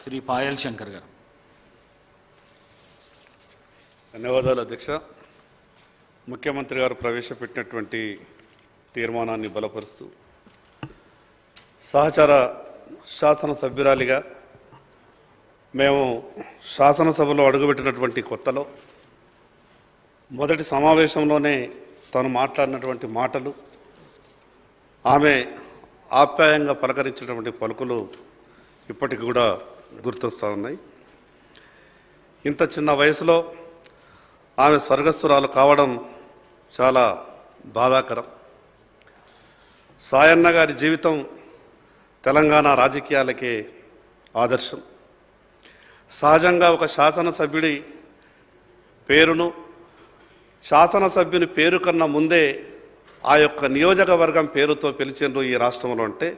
శ్రీ పాయల్ శంకర్ గారు. ధన్యవాదాలు అధ్యక్ష. ముఖ్యమంత్రి గారు ప్రవేశపెట్టినటువంటి తీర్మానాన్ని బలపరుస్తూ సహచర శాసనసభ్యురాలిగా మేము శాసనసభలో అడుగుపెట్టినటువంటి కొత్తలో మొదటి సమావేశంలోనే తను మాట్లాడినటువంటి మాటలు, ఆమె ఆప్యాయంగా పలకరించినటువంటి పలుకులు ఇప్పటికి కూడా గుర్తొస్తూ ఉన్నాయి. ఇంత చిన్న వయసులో ఆమె స్వర్గస్థురాలు కావడం చాలా బాధాకరం. సాయన్న గారి జీవితం తెలంగాణ రాజకీయాలకే ఆదర్శం. సహజంగా ఒక శాసనసభ్యుడి పేరును శాసనసభ్యుని పేరు కన్నా ముందే ఆ యొక్క నియోజకవర్గం పేరుతో పిలిచిండ్రు ఈ రాష్ట్రంలో అంటే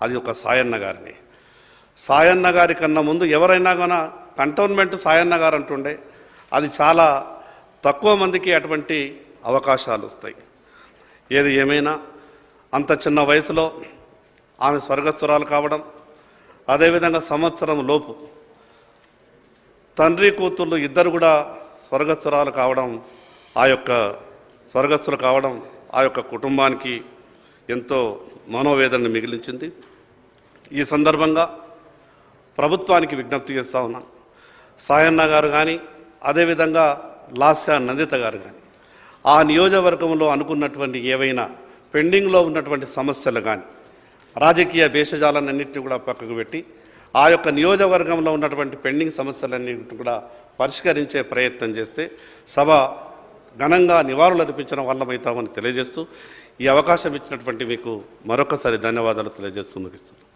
అది ఒక సాయన్న గారిని. సాయన్న గారి కన్నా ముందు ఎవరైనా కూడా కంటోన్మెంట్ సాయన్న గారు అంటుండే. అది చాలా తక్కువ మందికి అటువంటి అవకాశాలు వస్తాయి. ఏది ఏమైనా అంత చిన్న వయసులో ఆమె స్వర్గస్థురాలు కావడం, అదేవిధంగా సంవత్సరం లోపు తండ్రి కూతుళ్ళు ఇద్దరు కూడా స్వర్గస్థురాలు కావడం, స్వర్గస్థులు కావడం ఆ యొక్క కుటుంబానికి ఎంతో మనోవేదనను మిగిలించింది. ఈ సందర్భంగా ప్రభుత్వానికి విజ్ఞప్తి చేస్తూ ఉన్నాం. సాయన్న గారు కానీ, అదేవిధంగా లాస్య నందిత గారు కానీ ఆ నియోజకవర్గంలో అనుకున్నటువంటి ఏవైనా పెండింగ్లో ఉన్నటువంటి సమస్యలు కానీ రాజకీయ భేషజాలన్నింటినీ కూడా పక్కకు పెట్టి ఆ యొక్క నియోజకవర్గంలో ఉన్నటువంటి పెండింగ్ సమస్యలన్నింటినీ కూడా పరిష్కరించే ప్రయత్నం చేస్తే సభ ఘనంగా నివాళులు అర్పించడం వల్లమవుతామని తెలియజేస్తూ ఈ అవకాశం ఇచ్చినటువంటి మీకు మరొకసారి ధన్యవాదాలు తెలియజేస్తూ ముగిస్తున్నాను.